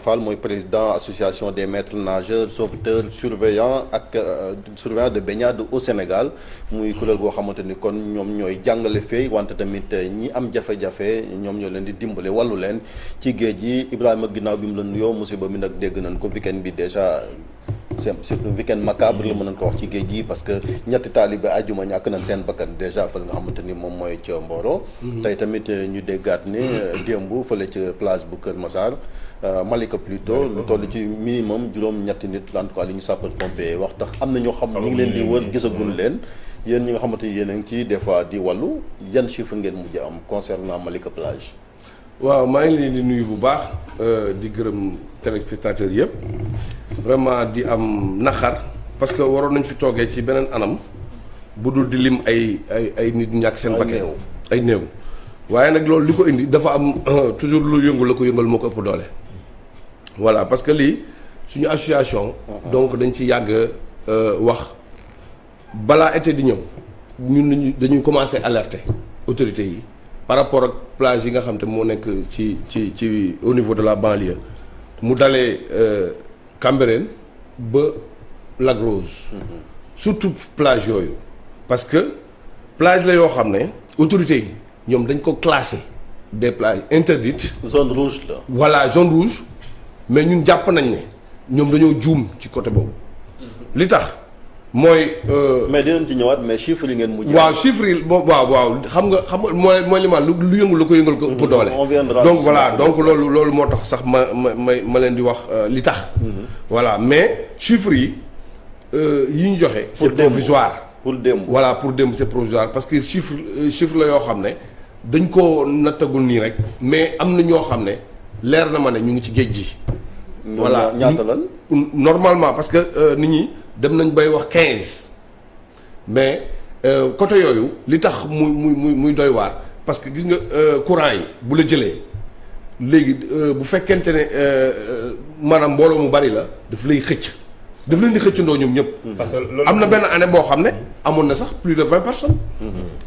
Fall mooy président association des maîtres nageurs sauveteurs surveillants de baignade au Sénégal muy kuréel goo xamante ni kon ñoom ñooy jàngale fee wante tamit ñi am jafe-jafe ñoom ñoo leen di dimbale wàllu leen ci géej gi. Ibrahima ginnaaw bi mu la nuyoo musiba mi nag dégg nañ ko weekend bi déjà c'est un weekend macabre la mën nañ ko wax ci géej gi parce que ñetti taalibe àjjuma ñàkk nañ seen bakkan déjà fële nga xamante ni moom mooy ca Mboro. tey tamit ñu déggaat ni démb fële ca plage bu Kër Massar. Malika plutôt lu toll ci minimum juróom-ñetti nit en tout cas li ñu sapeur pompier wax tax am na ñoo xam ñu ngi leen di wër gisaguñ leen yéen ñi nga xamante ni yéen a ngi ci des fois di wàllu yan chiffre ngeen mujj am concernant Malika plage. waaw maa ngi leen di nuyu bu baax di gërëm téléspectateurs yëpp vraiment di am naxar parce que waroon nañ fi toogee ci beneen anam bu dul di lim ay nit ñàkk seen bakkan ay néew waaye nag loolu li ko indi dafa am toujours lu yëngu la ko yëngal moo ko ëpp doole. voilà parce que lii suñu association. donc dañ ci yàgg wax balaa été di ñëw ñun dañuy commencer alerter autorités yi par rapport ak plage yi nga xam te moo nekk ci au niveau de la banlieue mu dalee Cambérène ba Lac Rose. surtout plage yooyu parce que plage la yoo xam ne autorités yi ñoom dañ ko classé des plages interdites. zone rouge la. voilà zone rouge. mais ñun jàpp nañ ne ñoom dañoo juum ci côté boobu li tax mooy. mais dinañ ci ñëwaat mais chiffres yi ngeen mujj. waaw chiffres yi waaw xam nga mooy li ma lu yëngu la ko yëngal ko ëpp doole. donc voilà donc loolu moo tax sax ma leen di wax li tax. voilà mais chiffres yi ñu joxe. c'est provisoire. pour démb voilà pour démb c'est provisoire parce que chiffre la yoo xam ne dañ koo nattagul nii rek mais am na ñoo xam ne leer na ma ne ñu ngi ci géej gi. voilà ñaata lan normalement parce que nit ñi dem nañ bay wax 15 mais côté yooyu li tax muy doy waar parce que gis nga courant yi bu la jëlee léegi bu fekkente ne maanaam mbooloo mu bari la daf lay xëcc daf leen di xëccandoo ñoom ñëpp. parce que am na benn année boo xam ne amoon na sax plus de 20 personnes.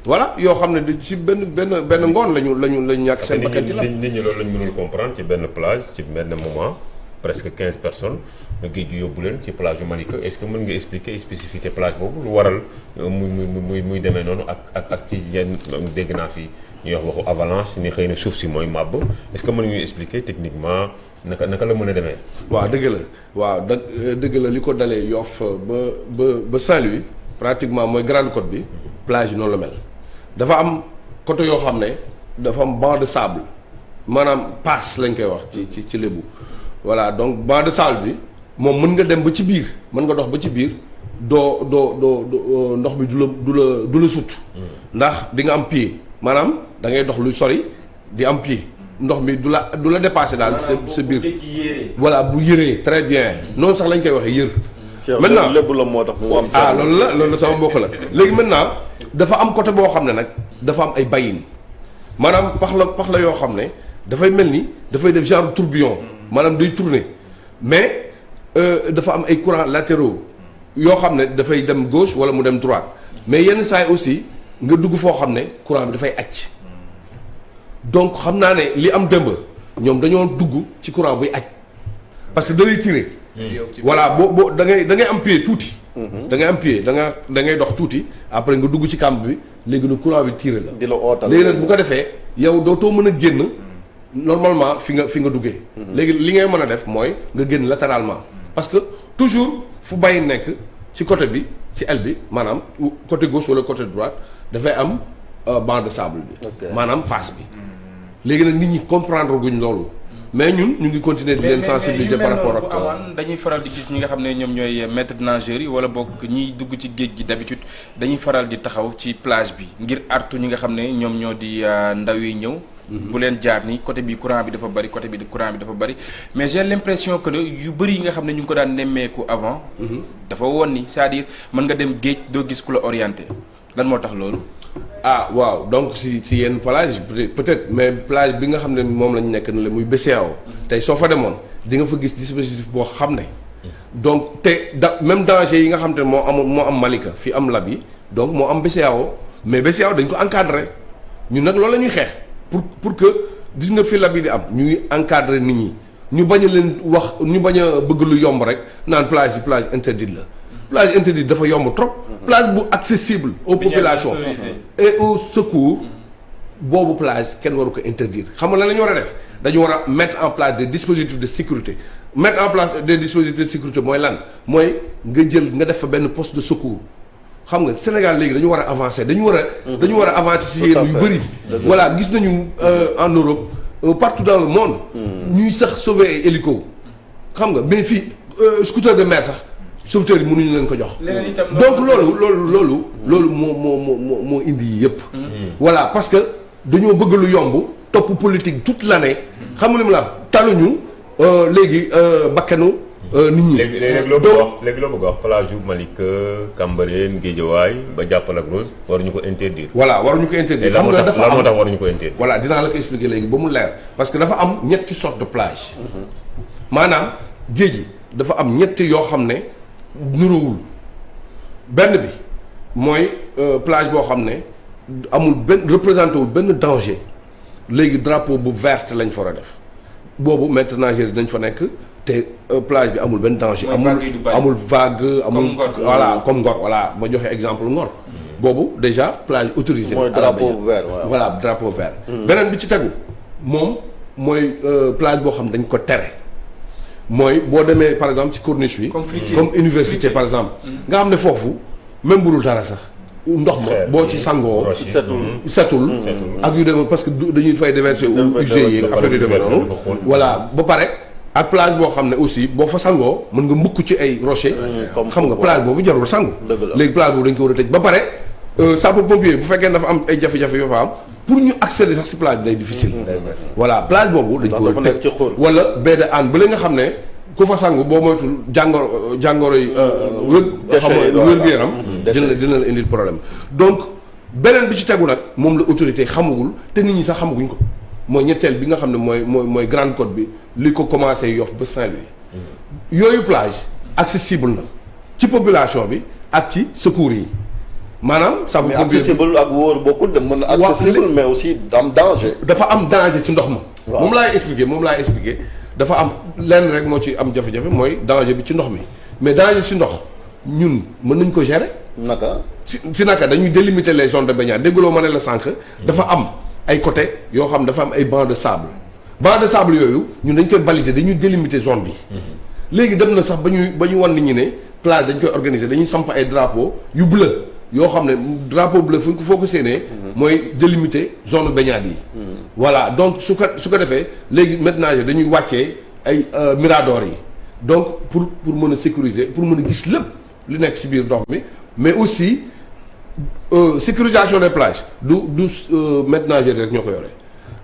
voilà yoo xam ne ci benn ngoon lañu ñàkk seen bakkan ci la. nit ñi loolu lañ mënul comprendre ci benn plage ci benn moment. presque 15 personnes nga géej gi yóbbu leen ci plage yu Malika est-ce que mën nga expliquer spécificité plage boobu lu waral muy demee noonu ak ci yenn dégg naa fi ñuy wax waxu avalanche ni xëy na suuf si mooy màbb est-ce que mën nga expliquer techniquement naka la mën a demee. waaw dëgg la waaw dëgg la li ko dalee Yoff ba Saint-Louis pratiquement mooy Grande Côte bi plage yi noonu la mel dafa am côté yoo xam ne dafa am banc de sable maanaam passe lañ koy wax ci lébu. voilà donc banc de sable bi moom mën nga dem ba ci biir mën nga dox ba ci biir doo ndox bi du la sut ndax di nga am pied maanaam da ngay dox luy sori di am pied ndox mi du la dépasser daal sa biir voilà bu yëree très bien noonu sax lañ koy waxee yër maintenant lépp la moo tax mu am loolu la sama mbokk la léegi maintenant dafa am côté boo xam ne nag dafa am ay bayin maanaam pax la yoo xam ne dafay mel ni dafay def genre tourbillon maanaam day tourner mais dafa am ay courants latéraux yoo xam ne dafay dem gauche wala mu dem droite mais yenn saa yi aussi nga dugg foo xam ne courant bi dafay acc donc xam naa ne li am démb ñoom dañoo dugg ci courant buy acc parce que da lay tirer. voilà boo da ngay am pied tuuti. da ngay am pied da ngay dox tuuti après nga dugg ci camp bi léegi nag courant bi tirer la. di la ootal léegi nag bu ko defee yow dootoo mën a génn. normalement fi nga duggee. léegi li ngay mën a def mooy nga génn latéralement parce que toujours fu bàyyi nekk ci côté bi ci aile bi maanaam côté gauche wala côté droite dafay am banc de sable bi. maanaam passe bi. léegi nag nit ñi comprendre guñ loolu. mais ñun ñu ngi continuer di leen sensibiliser par rapport ak. awaan dañuy faral di gis ñi nga xam ne ñoom ñooy maître nageurs yi wala boog ñiy dugg ci géej gi d'habitude dañuy faral di taxaw ci plage bi ngir artu ñi nga xam ne ñoom ñoo di ndaw yi ñëw. bu leen jaar ni côté bi courant bi dafa bari côté bi courant bi dafa bari mais j'ai l'impression que yu bari yi nga xam ne ñu ngi ko daan nemmeeku avant. dafa woon ni c'est-à-dire mën nga dem géej doo gis ku la orienté lan moo tax loolu. waaw donc si yenn plage peut-être mais plage bi nga xam ne moom lañu nekk na la muy BCEAO tey soo fa demoon di nga fa gis dispositif boo xam ne donc te même danger yi nga xam te moo am Malika fi am lab yi donc moo am BCEAO mais BCEAO dañ ko encadré ñun nag loolu la ñuy xeex pour que gis nga fi lab yi di am ñuy encadré nit ñi ñu bañ a leen wax ñu bañ a bëgg lu yomb rek naan plage interdite la plage interdite dafa yomb trop plage bu accessible aux populations et aux secours boobu plage kenn waru ko interdire xam nga lan la ñu war a def dañu war a mettre en place des dispositifs de sécurité mettre en place des dispositifs de sécurité mooy lan mooy nga def fa benn poste de secours xam nga Sénégal léegi dañu war a avancer dañu war a avancer si yéen yu bëri voilà gis nañu en Europe partout dans le monde ñuy sax sauver ay hélico xam nga mais fii scooter de mer sax sauveteurs yi mënuñu leen ko jox donc loolu moo indi yi yëpp voilà parce que dañoo bëgg lu yomb topp politique toute l'année xam nga li mu la taluñu léegi bakkanu nit ñi. léegi loo bëgg a wax plage yu Malika Cambérène Guédiawaye ba jàppal ak Rose waruñu ko interdire. voilà waruñu ko interdire. xam nga dafa am moo tax waruñu ko interdire. voilà dinaa la ko expliquer léegi ba mu leer parce que dafa am ñetti sorte de plage. maanaam géej gi dafa am ñetti yoo xam ne niroowul benn bi mooy plage boo xam ne amul benn représenté wul benn danger léegi drapeau bu vert lañ fa war a def boobu maîtres nageurs yi dañ fa nekk. te plage bi amul benn danger amul vague amul voilà comme Ngor voilà ma joxe exemple Ngor boobu déjà plage autorisée mooy drapeau vert voilà drapeau vert beneen bi ci tegu moom mooy plage boo xam dañ ko tere mooy boo demee par exemple ci corniche bi comme université par exemple nga xam ne foofu même bu dul dara sax ndox ma boo ci sangoo setul ak yu demee parce que dañuy fay déverser UG yi affaire yu demee noonu voilà ba pare ak plage boo xam ne aussi boo fa sangoo mën nga mbukk ci ay rocher xam nga plage boobu jarul sangu léegi plage boobu dañ ko war a tëj ba pare sapeur pompier bu fekkee dafa am ay jafe-jafe yoo fa am pour ñu accéder sax si plage bi day difficile voilà plage boobu dañ ko war a tëj wala baie de Hann ba la nga xam ne ku fa sangu boo moytul jàngoro yi wér-gu-yaram dina la indil problème donc beneen bi ci tegu nag moom la autorité xamagul te nit ñi sax xamaguñ ko mooy ñetteel bi nga xam ne mooy Grande Côte bi li ko commencé Yoff ba Saint-Louis yooyu plage accessible na ci population bi ak ci secours yi maanaam. mais accessible ak wóor bokkul de mën na accessible mais aussi am danger. dafa am danger ci ndox ma. moom laay expliquer dafa am lenn rek moo ci am jafe-jafe mooy danger bi ci ndox mi mais danger ci ndox ñun mën nañ ko gérer. naka. si naka dañuy délimiter les zones de baignade dégguloo ma ne la sànq. dafa am ay côté yoo xam dafa am ay bancs de sable yooyu ñun dañ koy baliser dañuy délimiter zone bi. léegi dem na sax ba ñu wan nit ñi ne plage dañ koy organiser dañuy samp ay drapeau yu bleu yoo xam ne drapeau bleu foo ko séenee. mooy délimiter zone baignade yi. voilà donc su ko defee léegi maintenant dañuy wàccee ay miradors yi donc pour mën a sécuriser pour mën a gis lépp li nekk ci biir ndox mi mais aussi. sécurisation des plages du maîtres nageurs rek ñoo ko yore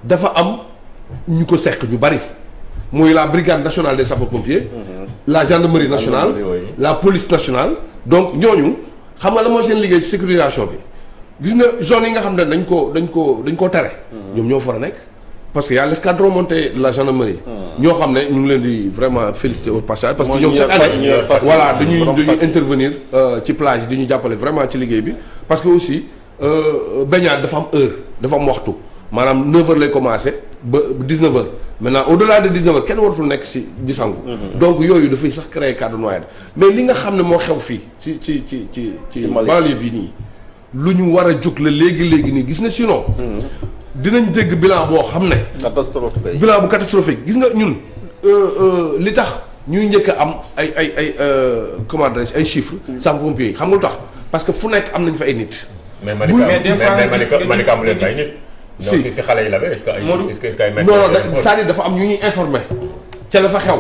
dafa am ñu ko seq ñu bari muy la brigade nationale des sapeurs-pompiers la gendarmerie nationale la police nationale donc ñooñu xam nga la mooy seen liggéey ci sécurisation bi gis nga zone yi nga xam ne dañ koo tere ñoom ñoo fa a nekk parce que y a l'escadron monté de la gendarmerie ñoo xam ne ñu ngi leen di vraiment féliciter au passage parce que ñoom chaque année voilà dañuy intervenir ci plage di ñu jàppale vraiment ci liggéey bi parce que aussi baignade dafa am heure dafa am waxtu maanaam 9h lay commencer ba 19h maintenant au-delà de 19h kenn waratul nekk ci di sangu donc yooyu dafay sax créer cas de noyade mais li nga xam ne moo xew fii ci banlieue bi nii lu ñu war a jóg la léegi nii gis nga sinon dinañ dégg bilan boo xam ne. catastrophique bilan bu catastrophique gis nga ñun li tax ñuy njëkk a am ay comment dirais-je ay chiffres. sapeurs-pompiers yi xam nga lu tax parce que fu nekk am nañ fa ay nit. mais Malika amu leen ay nit. si fi xale yi la est-ce que ay non c'est-à-dire dafa am ñu ñuy informé ca la fa xew.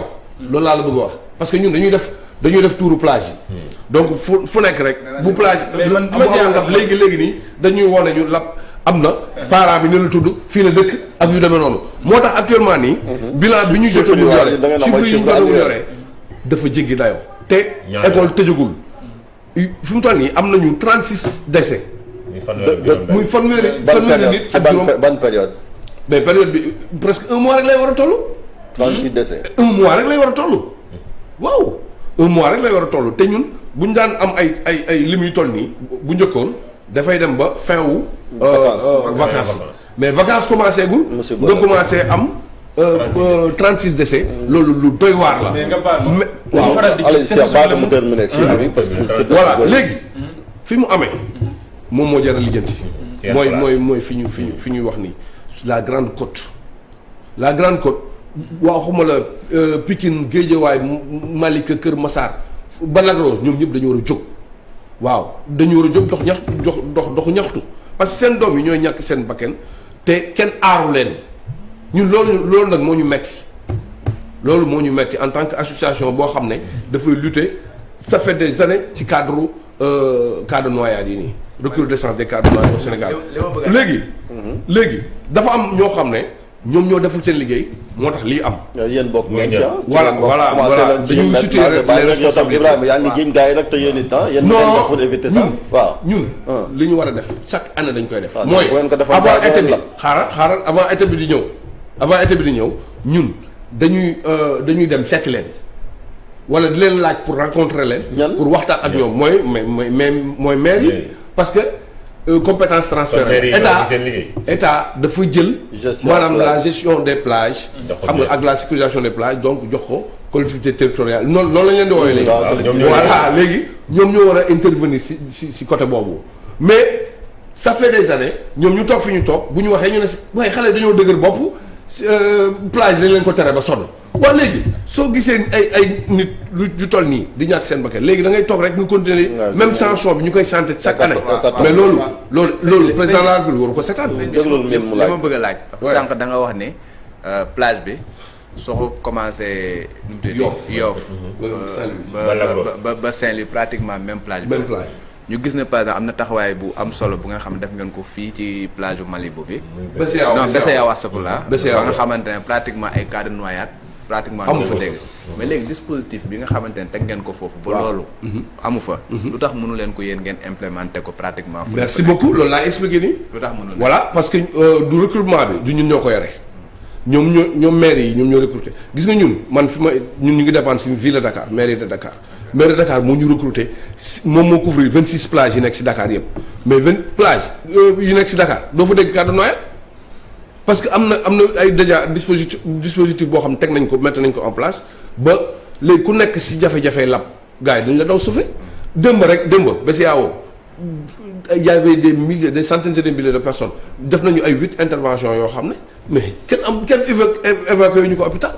loolu laa la bëgg a wax parce que ñun dañuy def tuuru plage yi. donc fu nekk rek. bu plage bu léegi nii dañuy wone ñu lap. am na parent bi ni la tudd fii la dëkk ak yu demee noonu moo tax actuellement nii bilan bi ñu jot a mu yore chiffres yi ñu jot a mu yore dafa jéggi dayoo te école tëjagul fi mu toll nii am nañu 36 décès muy fanweeri nit ak juróom ban période mais période bi presque un mois rek lay war a toll 36 décès un mois rek lay war a toll waaw un mois rek lay war a toll te ñun buñ daan am ay li muy toll nii bu njëkkoon dafay dem ba fin wu vacances mais vacances commencé gul nga commencé am 36 décès. loolu lu doy waar la. mais nga baal ma. waaw faral di Aliou gis Cheikh Ba mu terminé ak chiffre yi parce que voilà léegi fi mu amee moom moo jar a lijjanti. mooy fi ñuy wax nii la grande côte. la grande côte waxuma la Pikine Guédiawaye Malika Kër Massar ba Lac Rose ñoom ñëpp dañu war a jóg. waaw dañu war a jóg doxu ñaxtu parce que seen doom yi ñooy ñàkk seen bakken te kenn aaru leen ñun loolu nag moo ñu metti loolu moo ñu metti en tant que association boo xam ne dafay lutter ça fait des années ci cadre cas de noyade yi nii recrudescence des cas de noyade au Sénégal léegi dafa am ñoo xam ne ñoom ñoo deful seen liggéey moo tax lii am. yéen bokk ngeen ca. voilà dañuy situer les responsabilités Ibrahima yaa ngi jiñ gars yi rek te yéen it yéen ngeen pour éviter ça. waaw ñun li ñu war a def chaque année dañ koy def. mooy avant été bi xaaral avant été bi di ñëw ñun dañuy dem seeti leen wala di leen laaj pour rencontrer leen. pour waxtaan ak ñoom mooy maire yi parce que. compétence transférée état dafa jël maanaam la gestion des plages xam nga ak la sécurisation des plages donc jox ko collectivité territoriale noonu lañ leen di woowee léegi voilà léegi ñoom ñoo war a intervenir si côté boobu mais ça fait des années ñoom ñu toog fi ñu toog bu ñu waxee ñu ne waaye xale dañoo dëgër bopp plage dañ leen ko tere ba sonn waaw léegi soo gisee ay nit lu toll nii di ñàkk seen bakkan léegi da ngay toog rek ñu continuer même sanction bi ñu koy chanter chaque année mais loolu président de la République waru ko seetaan li ma bëgg a laaj sànq da nga wax ne plage bi soo ko commencé nu mu tudd Yoff ba Saint-Louis pratiquement même plage bi ñu gis ne par exemple am na taxawaay bu am solo bu nga xam ne def ngeen ko fii ci plage bu Malibu bi BCEAO astafurlah ba nga xamante ne pratiquement ay cas de noyade pratiquement amu fa dégg mais léegi dispositif bi nga xamante ne teg ngeen ko foofu ba loolu amu fa lu tax mënu leen ko yéen ngeen implémenté ko pratiquement merci beaucoup loolu laa expliqué nii lu tax mënu voilà parce que du recrutement bi du ñun ñoo ko yore ñoom maire yi ñoom ñoo recruté gis nga ñun ñun ñu ngi dépendre si ville de Dakar maire de Dakar maire de Dakar moo ñu recruté moom moo couvrir 26 plages yi nekk si Dakar yëpp mais 20 plages yi nekk si Dakar doo fa dégg cas de noyade parce que am na ay déjà dispositif boo xam ne teg nañ ko mettre nañ ko en place ba léegi ku nekk si jafe-jafe lab gars yi dañ la daw sauver démb BCEAO y avait des milliers des centaines et des milliers de personnes def nañu ay 8 interventions yoo xam ne mais kenn évacué ñu ko hôpital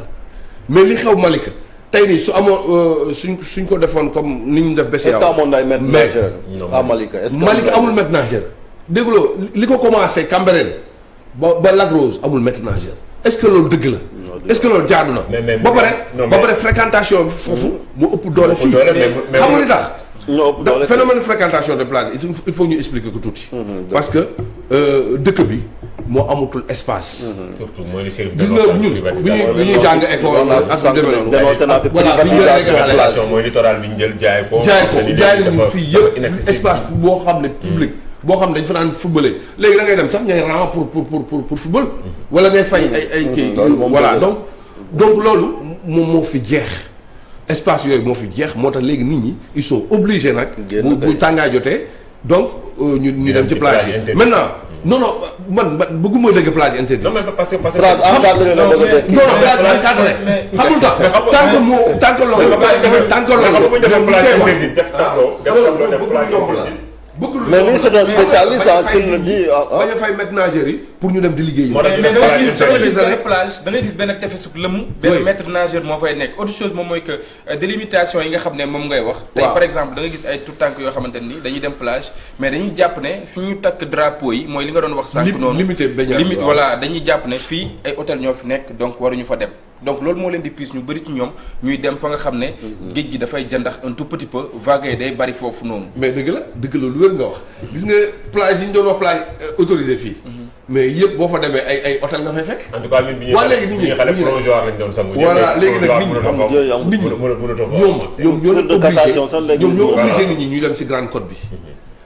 mais li xew Malika tey nii su amoon suñ ko defoon comme ni ñu def BCEAO. est-ce que amoon na ay maître nageur à Malika est-ce que Malika amul maître nageur dégguloo li ko commencé Cambérène ba Lac Rose amul maître nageur est-ce que loolu dëgg la. est-ce que loolu jaadu na. ba pare fréquentation bi foofu mu ëpp doole fii. xam nga li tax. phénomène fréquentation de plage il faut ñu expliquer ko tuuti. parce que dëkk bi moo amatul espace. surtout mooy li gis nga ñun bu ñuy jàng école ak lu demee noonu. dénoncé naa fi privatisation mooy littoral bi ñu jël jaay ko. jaay nañu fii yëpp espace boo xam ne public. boo xam ne dañ fa naan footballé léegi da ngay dem sax ngay ran pour football. wala ngay fay ay kii. voilà donc loolu moom moo fi jeex. espace yooyu moo fi jeex moo tax léegi nit ñi ils sont obligés nag. bu tàngaay jotee donc ñu dem ci plage yi maintenant. non man bëgguma dégg plage interdite. non mais parce que plage encadrée la bëgg a dégg. non plage encadrée. xamul tax tant que loolu. mais lui c'est un spécialiste s'il le dit bañ a fay maître nageur yi pour ñu dem di liggéey. mais da ngay gis benn plage da ngay gis benn tefesug lëmm. benn maître nageur moo fay nekk autre chose moom mooy que délimitation yi nga xam ne moom ngay wax. tey par exemple da nga gis ay tout tànk yoo xamante ni dañuy dem plage mais dañuy jàpp ne fi ñu takk drapeau yi mooy li nga doon wax sànq noonu. limite voilà dañuy jàpp ne fii ay hôtel ñoo fi nekk donc waruñu fa dem. donc loolu moo leen di piis ñu bëri ci ñoom ñuy dem fa nga xam ne géej gi dafay jandax un tout petit peu vague yi day bari foofu noonu. mais dëgg la lu wér nga wax gis nga plage yi ñu doon wax plage autorisée fii. mais yëpp boo fa demee ay hôtel nga fay fekk. en tout cas ñun bi ñuy xale provisoire lañ doon sangu. voilà léegi nag nit ñi ñoom ñoo obligé nit ñi ñuy dem ci Grande Côte bi.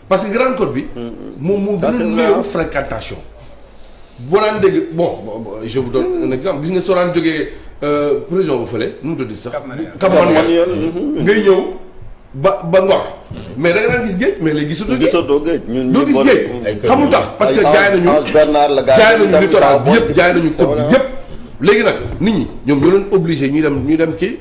parce que Grande Côte bi. moom moo gën a néew fréquentation. boo daan dégg bon je vous donne un exemple gis nga soo daan jógee prison bu fële nu mu tudd sax. Cap Manuel ngay ñëw ba Ngor. mais da nga daan gis géej mais léegi gisatoo géej. ñun doo gis géej xamul tax parce que jaay nañu littoral bi yëpp jaay nañu côte bi yëpp léegi nag nit ñi ñoom ñoo leen obligé ñuy dem ci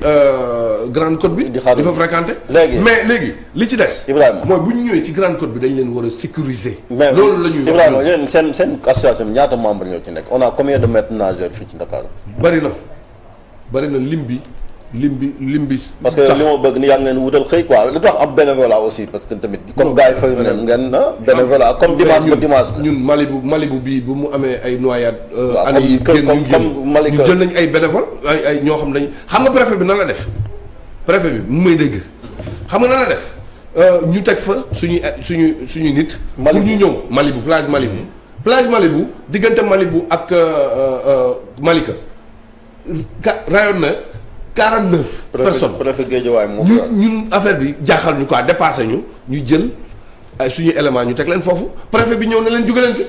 Grande Côte bi. di fa fréquenter. mais léegi li ci des. Ibrahima mooy bu ñu ñëwee ci Grande Côte bi dañ leen war a sécuriser. loolu la ñuy wax Ibrahima yéen seen association ñaata membre ñoo ci nekk on a combien de maîtres nageurs fii ci Dakar. bari na lim bi. parce que li ma bëgg ni yaa ngi leen wutal xëy quoi lu tax am bénévolat aussi parce que tamit comme gars yi fayu leen ngeen bénévolat comme dimanche ba dimanche la ñun Malibu bii bu mu amee ay noyade année yi comme Malika ñu jël nañ ay bénévole ay ñoo xam dañ xam nga préfet bi nan la def préfet bi mu may dégg xam nga nan la def ñu teg fa suñu nit pour ñu ñëw Malibu plage Malibu diggante Malibu ak Malika rayoon na 49 personnes préfet Guédiawaye moo ñun affaire bi jaaxal ñu quoi dépassé ñu jël ay suñu élément ñu teg leen foofu préfet bi ñëw na leen jóge leen fi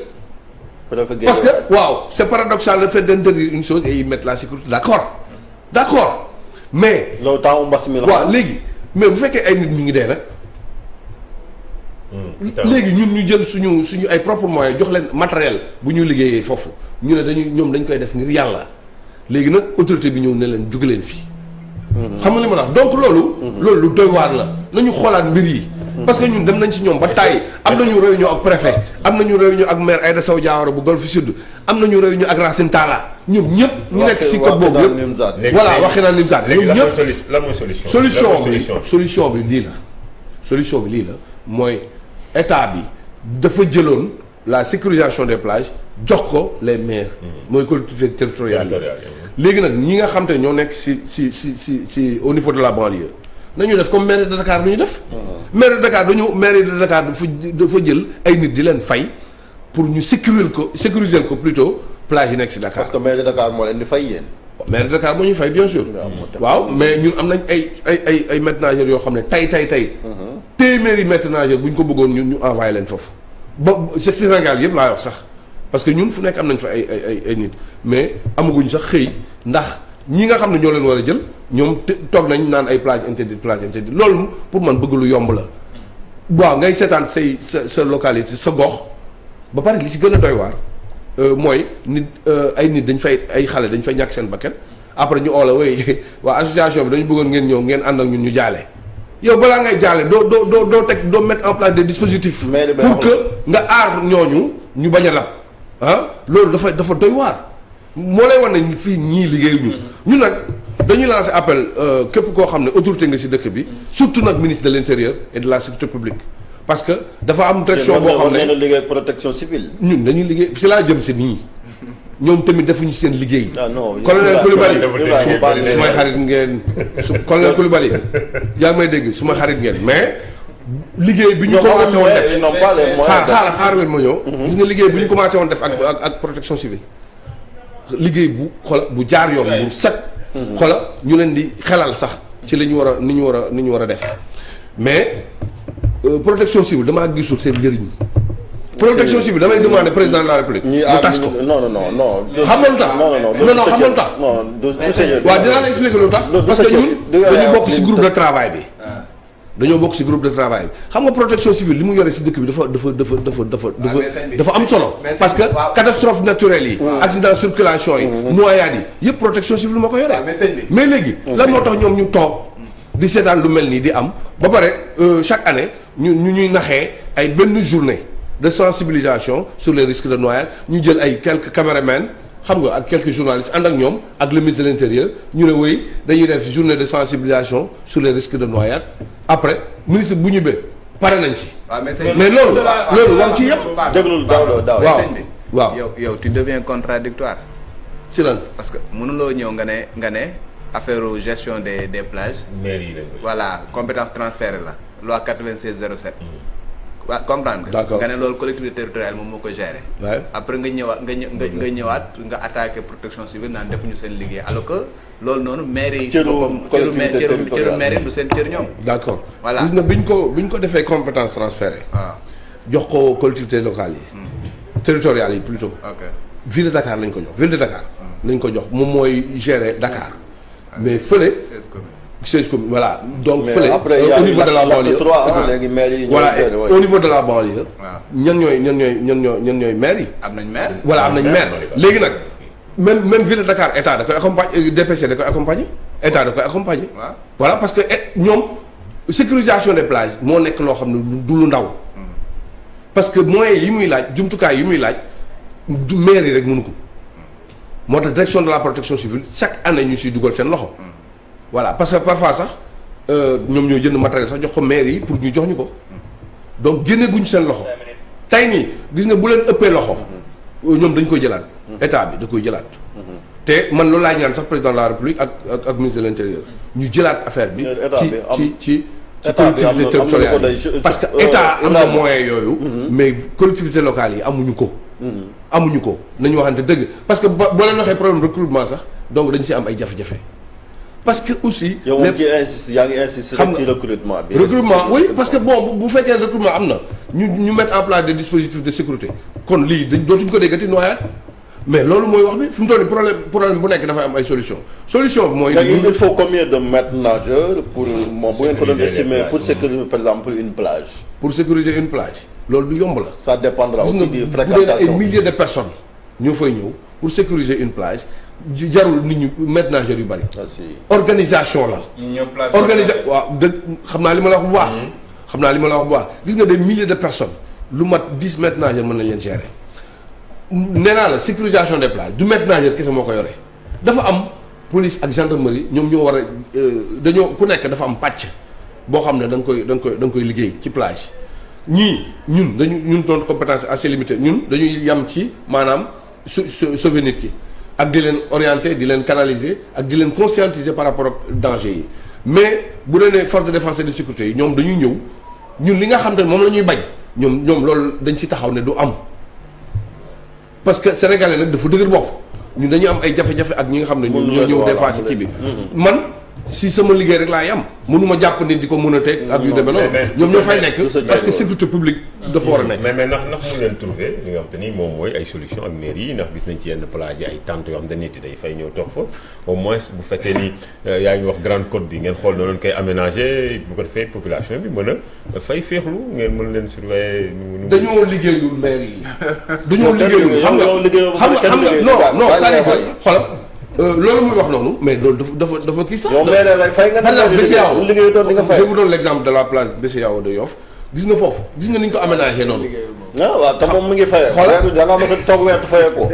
parce que waaw c'est paradoxal le fait d'interdire une chose et y mettre la sécurité d'accord mais loolu temps mbas mi la waaw léegi mais bu fekkee ay nit ñu ngi dee nag léegi ñun ñu jël suñu ay propres moyens jox leen matériel bu ñu liggéeyee foofu ñu ne ñoom dañ koy def ngir yàlla léegi nag autorité bi ñëw ne leen jóge leen fii xam nga li ma la wax donc loolu lu doy waar la nañu xoolaat mbir yi parce que ñun dem nañ ci ñoom ba tàyyi am nañu réunion ak préfet am nañu réunion ak maire Aïda Sow Diawara bu Golf Sud am nañu réunion ak Racine Talla ñoom ñëpp ñu nekk ci côté boobu yëpp voilà waxee naa Nimzaat ñoom ñëpp lan mooy solution bi lii la mooy état bi dafa jëloon la sécurisation des plages jox ko les maires mooy collectivités territoriales yi léegi nag ñi nga xam te ñoo nekk si au niveau de la banlieue nañu def comme maire de Dakar du ñu def maire de Dakar dafa jël ay nit di leen fay pour ñu sécuriser ko plutôt plage yi nekk si Dakar parce que maire de Dakar moo leen di fay yéen maire de Dakar moo ñuy fay bien sûr waaw mais ñun am nañ ay maîtres nageurs yoo xam ne tey téeméeri maîtres nageurs bu ñu ko bëggoon ñun ñu envoyé leen foofu ba ci Sénégal yëpp laa wax sax parce que ñun fu nekk am nañ fa ay nit mais amaguñ sax xëy ndax ñi nga xam ne ñoo leen war a jël ñoom toog nañ naan ay plage interdite loolu pour man bëgg lu yomb la waaw ngay seetaan sa localité sa gox ba pare li ci gën a doy waar mooy ay nit dañ fay ay xale dañ fay ñàkk seen bakkan après ñu oola way waa association bi dañu bëggoon ngeen ñëw ngeen ànd ak ñun ñu jaale yow balaa ngay jaale doo mettre en place des dispositifs pour que nga aar ñooñu ñu bañ a lab loolu dafa doy waar moo lay wan ne fii ñii liggéeyuñu ñun nag dañuy lancer appel képp koo xam ne autorité nga ci dëkk bi surtout nag ministre de l'intérieur et de la sécurité publique parce que dafa am direction boo xam ne liggéey ak protection civile ñun dañuy liggéey si laa jëm si nii ñoom tamit defuñu seen liggéey. non colonel Coulibaly su may xarit ngeen colonel Coulibaly yaa ngi may dégg su ma xarit ngeen mais liggéey bi ñu commencé woon def xaar leen ma ñëw gis nga liggéey bi ñu commencé woon def ak protection civile liggéey bu jaar yoon bu set ñu leen di xelal sax ci li ñu war a ni ñu war a def mais protection civile damaa gisul seen njëriñ protection civile damay demander président de la république mu tas ko non xam nga lu tax non xam nga lu tax waaw dinaa la expliquer lu tax parce que ñun dañu bokk ci groupe de travail bi xam nga protection civile li mu yore ci dëkk bi dafa am solo parce que catastrophe naturelle yi accident circulation yi noyade yi yëpp protection civile moo ko yore mais léegi lan moo tax ñoom ñu toog di seetaan lu mel nii di am ba pare chaque année ñu ñuy naxee ay benn journée de sensibilisation sur les risques de noyade ñu jël ay quelques caméramans xam nga ak quelques journalistes ànd ak ñoom ak le ministre de l'intérieur ñu ne wéy dañuy def journée de sensibilisation sur les risques de noyade après ministre bu ñu bee pare nañ ci. mais loolu war ci yëpp. déglul daaw waaw yow tu deviens contradictoire ci lan parce que mënuloo ñëw nga ne affaire gestion des plages. mairie yi voilà compétence transférée la loi 96/07. waaw comprendre nga. d'accord nga ne loolu collectivité territoriale moom moo ko gérer. waaw après nga ñëwaat nga attaqué protection civile naan defuñu seen liggéey alors que loolu noonu maire yi. cëru maire yi du seen cër ñoom. d'accord voilà gis nga bi ñu ko defee compétence transférée. waaw jox ko collectivités locales yi. territoriales yi plutôt. ok ville de Dakar lañ ko jox ville de Dakar. lañ ko jox moom mooy gérer Dakar. mais fële. 16 communes voilà donc fële au niveau de la banlieue voilà au niveau de la banlieue ñan ñooy maire yi am nañ maire voilà am nañ maire léegi nag même ville de Dakar état da koy accompagner DPC da koy accompagner état da koy accompagner. waaw voilà parce que ñoom sécurisation des plages moo nekk loo xam ne du lu ndaw. parce que moyens yi muy laaj jumtukaay yi muy laaj du mairie rek mënu ko. moo tax direction de la protection civile chaque année ñu siy dugal seen loxo. voilà parce que parfois sax ñoom ñoo jënd matériel sax jox ko maire yi pour ñu jox ñu ko. donc génne guñ seen loxo. tey nii gis nga bu leen ëppee loxo. ñoom dañ koy jëlaat. état bi da koy jëlaat. te man loolu laay ñaan sax président de la république ak ministre de l'intérieur ñu jëlaat affaire bi. ci collectivité territoriale yi parce que état am na moyen yooyu. mais collectivité locale yi amuñu ko. amuñu ko nañu waxante dëgg parce que boo leen waxee problème recrutement sax donc dañ si am ay jafe-jafe. parce que aussi. yow moom yaa ngi insisté ci recrutement bi. recrutement oui parce que bon bu fekkee recrutement am na ñu mettre en place des dispositifs de sécurité kon lii dootuñu ko déggati noyaat mais loolu mooy wax bi fi mu toll nii problème bu nekk dafay am ay solution bi mooy. il faut combien de maîtres nageurs pour moom bu ngeen ko doon estimer pour sécuriser par exemple une plage. pour sécuriser une plage loolu du yomb la. ça dépendra aussi de bu dee fréquentation ay milliers de personnes ñoo fay ñëw pour sécuriser une plage. jarul nit ñu maîtres nageurs yu bari. organisation la. waaw dëgg xam naa li ma la wax bu baax. xam naa li ma la wax bu baax gis nga des milliers de personnes lu mat 10 maîtres nageurs mën nañ leen gérer nee naa la sécurisation des plages du maître nageur kese moo ko yore dafa am police ak gendarmerie ñoom ñoo war a dañoo ku nekk dafa am pàcc boo xam ne da nga koy liggéey ci plage ñun doon compétence assez limitée ñun dañuy yam ci maanaam sauver nit ki. ak di leen orienter di leen canaliser ak di leen conscientiser par rapport ak danger yi mais bu dee ne force de défense et de sécurité yi ñoom dañuy ñëw ñun li nga xam ne moom la ñuy bañ ñoom loolu dañ ci taxaw ne du am parce que sénégalais nag dafa dëgër bopp ñun dañu am ay jafe-jafe ak ñi nga xam ne ñun ñoo ñëw des fois ci kii bi man si sama liggéey rek laa yam mënuma jàpp nit di ko mën a teg ak yu demee noonu ñoom ñoo fay nekk parce que sécurité publique dafa war a nekk mais ndax mu leen trouver li nga xam te ni moom mooy ay solution ak mairie yi ndax gis nañ ci yenn plage yi ay tentes yoo xam te nit yi day fay ñëw toog fa au moins bu fekkee ni yaa ngi wax grande côte bi ngeen xool noonu koy aménager bu ko defee population bi mën a fay féexlu ngeen mën leen surveiller dañoo liggéeyul maire yi dañoo liggéeyul xam nga non c'est-à-dire que xoolal loolu muy wax noonu mais loolu dafa kii sax. yow mais fay nga liggéey doon li nga fay. je vous donne l'exemple de la place BCEAO de Yoff gis nga foofu gis nga ni ñu ko aménagé noonu. ah waaw te moom mu ngi fayee. xoolal da ngaa mos a toog weer fayee ko.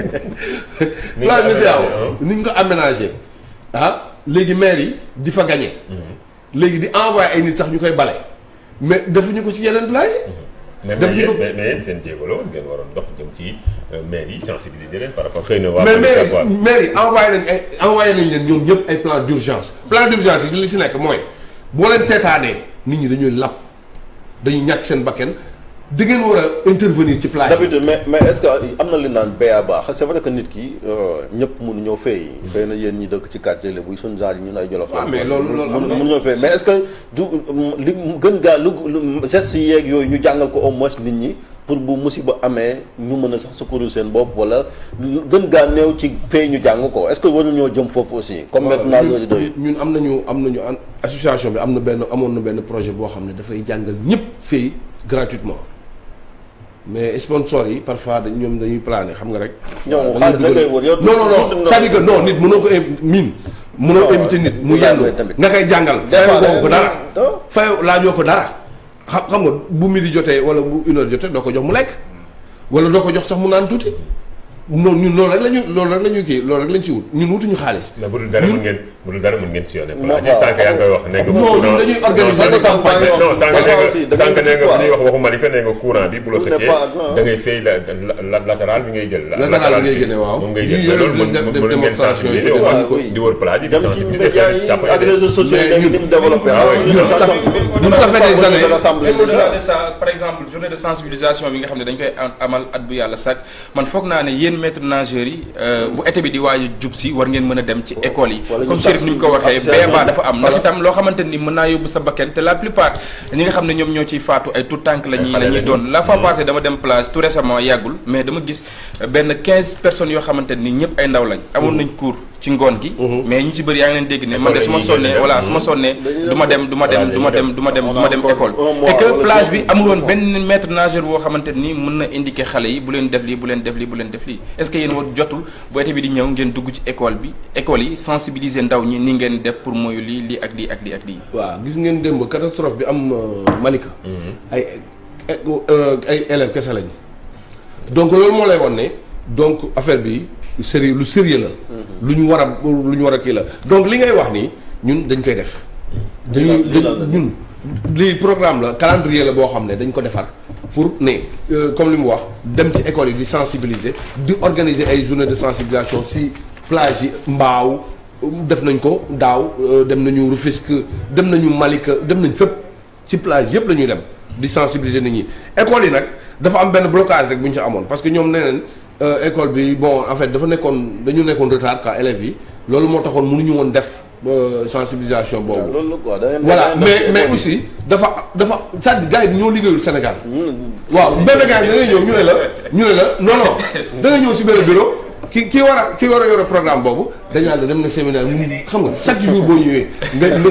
place BCEAO ni ñu ko aménagé léegi maire yi di fa gagné. léegi di envoyé ay nit sax ñu koy bale mais defuñu ko ci yeneen plage mais yéen seen jéego la woon ngeen waroon dox jëm ci maire yi sensibiliser leen par rapport xëy na waa mais maire yi envoyé nañ leen ñoom ñëpp ay plan d'urgence yi li si nekk mooy boo leen seetaanee nit ñi dañuy lap dañuy ñàkk seen bakken da ngeen war a intervenir ci plage d'habitude mais est-ce que am na li naan béyaba c'est vrai que nit ki ñëpp mënu ñoo fay xëy na yéen ñi dëkk ci quartier la buy suñu genre yi ñun ay jolof la mais loolu mënu ñoo fay mais est-ce que du li gën gaa lu gestes yi yeeg yooyu ñu jàngal ko au moins nit ñi pour bu musiba amee ñu mën a sax secourir seen bopp wala gën gaa néew ci fay ñu jàng ko est-ce que waru ñoo jëm foofu aussi comme maintenant loolu doy ñun am nañu association bi amoon na benn projet boo xam ne dafay jàngal ñëpp fay gratuitement mais sponsors yi parfois ñoom dañuy plané xam nga rek. ñoom xaalis da ngay wër yow. non c'est-à-dire que non nit mënoo ko mënoo invité nit mu yendu nga koy jàngal. fayoo ko dara fayoo laajoo ko dara. xam nga bu midi jotee wala bu une heure jotee doo ko jox mu lekk wala doo ko jox sax mu naan tuuti non ñun loolu rek la ñu kii loolu rek lañ ci wut ñun wutuñu xaalis. mais bu dul dara mën ngeen sillonné. sànq yaa ngay wax ne nga. non ñun dañuy organiser des campagnes. non sànq nee nga bu ñuy wax waxu Malika nee nga courant bi bu la xëccee da ngay fay la latéral bi ngay jël. latéral bi ngay génne waaw moom ngay jël mais loolu mën ngeen sensibiliser di wër plage yi di sensibiliser ak réseaux sociaux yi ni mu développé. ñun ça fait des années. au-delà de ça par exemple journée de sensibilisation bi nga xam ne dañ koy amal at bu yàlla sàkk man foog naa ne yéen maîtres nageurs yi bu été bi di waaj a jub si war ngeen mën a dem ci école yi comme Chérif ni ñu ko waxee béykat dafa am ndax itam loo xamante ni mën naa yóbbu sa bakken te la plupart ñi nga xam ne ñoom ñoo ciy faatu ay tout tànk la ñuy doon la fois passée dama dem plage tout récemment yàggul mais dama gis benn 15 personnes yoo xamante ni ñëpp ay ndaw lañ amoon nañ cours ci ngoon gi. mais ñu ci bëri yaa ngi leen dégg ne man de su ma sonnee voilà su ma sonnee du ma dem école. et que plage bi amul woon benn maître nageur boo xamante ni mën na indiquer xale yi bu leen def lii bu leen def lii bu leen def lii est-ce que yéen war jotul bu été bi di ñëw ngeen dugg ci école yi sensibiliser ndaw ñi ni ngeen def pour moyu lii ak lii. waaw gis ngeen démb catastrophe bi am Malika. ay élèves kese lañ. donc loolu moo lay wan ne donc affaire bi lu sérieux la. lu ñu war a kii la donc li ngay wax nii ñun dañ koy def. ñun lii programme la calendrier la boo xam ne dañ ko defar pour ne comme li mu wax dem ci école yi di sensibiliser di organiser ay journée de sensibilisation si plage yi Mbaaw def nañ ko daaw dem nañu Rufisque dem nañu Malika dem nañ fépp ci plage yëpp la ñuy dem di sensibiliser nit ñi école yi nag dafa am benn blocage rek bu ñu ci amoon parce que ñoom nee nañ école bi bon en fait dañu nekkoon retard quoi élèves yi loolu moo taxoon mënuñu woon def sensibilisation boobu. voilà mais aussi dafa c'est-à-dire gars yi ñoo liggéeyul Sénégal. waaw benn gars yi da ngay ñëw ñu ne la non da nga ñëw si benn bureau ki war a yore programme boobu dañaa la dem na séminaire xam nga chaque jour boo ñëwee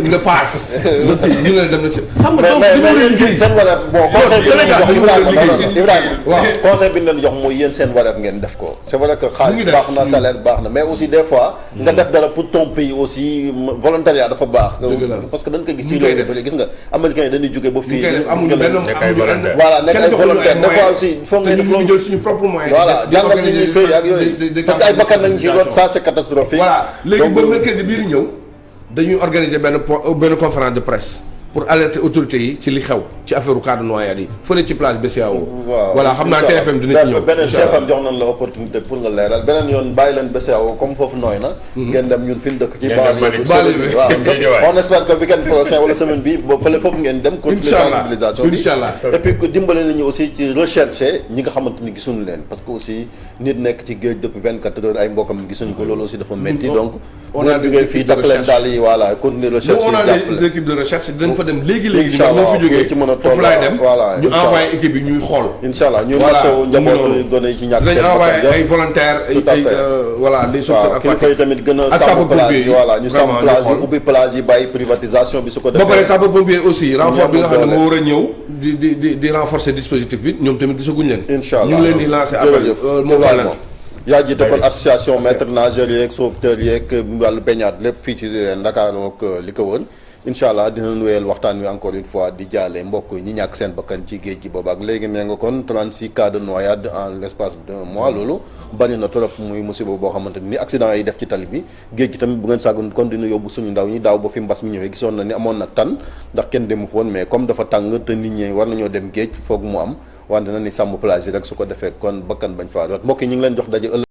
nga paas nga tëj ñu ne la dem na xam nga donc mais liggéey seen wareef bon Sénégal Ibrahima waaw conseil bi ñu leen jox mooy yéen seen wareef ngeen def ko c'est vrai que xaalis baax na salaire baax na mais aussi des fois nga def dara pour ton pays aussi volontariat dafa baax parce que dañ ko gis ci réew mi gis nga américains yi dañuy jóge ba fii voilà nekk ay volontaire des fois aussi il faut ngay def loolu jël suñu propre moyen voilà jàngal ni ñuy fay ak yooyu parce que ay bakkan nañ ci doon ça c'est catastrophique. voilà léegi ba mercredi bii di ñëw dañuy organiser benn conférence de presse pour alerter autorités yi ci li xew ci affaire cas de noyade yi fële ci place BCEAO. waaw voilà xam naa TFM dina ci ñëw. beneen TFM jox nañ la opportunité pour nga leeral beneen yoon bàyyi leen BCEAO comme foofu nooy na. ngeen dem ñun fi ñu dëkk ci banlieue bi waaw on espère que week-end prochain wala semaine bi ba fële foofu ngeen dem. continuer sensibilisation bi inchallah et puis que dimbale nañu aussi ci rechercher ñi nga xamante ni gisuñu leen parce que aussi nit nekk ci géej depuis 24 heures ay mbokkam gisuñu ko loolu aussi dafa métti donc. on a des équipes de recherche daal yi voilà continuer recherche on a des équipes de recherche dinañ fa dem léegi ñoo fi jógee foofu laay dem ñu envoyé équipe yi ñuy xool inshallah ñu masawu njabootu gone yi ci ñàkk dañ envoyé ay volontaires ay voilà les sauveteurs aquatiques kilifa yi tamit gën a sàmm plage yi voilà ñu sàmm plage yi ubbi plage yi bàyyi privatisation bi su ko defee ba pare sapeurs-pompiers aussi renfort bi nga xam ne moo war a ñëw di renforcer dispositif bi ñoom tamit gisaguñ leen inshallah ñu ngi leen di lancer appel moom yaa jiite kon association maître nageurs yeeg sauveteurs yeeg wàllu baignade lépp fii ci Ndakaaru ak li ko wër incha allah dinañ wéyal waxtaan wi encore une fois di jaale mbokk ñi ñàkk seen bakkan ci géej gi boobu ak léegi nee nga kon 36 cas de noyade en l'espace d'un mois loolu bari na trop muy musiba boo xamante ni accident yi def ci tali bi géej gi tamit bu ngeen sàggoon kon dina yóbbu suñu ndaw ñi daaw ba fi mbas mi ñëwee gisoon na ni amoon na tan ndax kenn demu fa woon mais comme dafa tàng te nit ñi war nañoo dem géej foog mu am wante na ni sàmm plage yi rek su ko defee kon bakkan bañ faa root mbokk yi ñu ngi leen jox daje ëllëg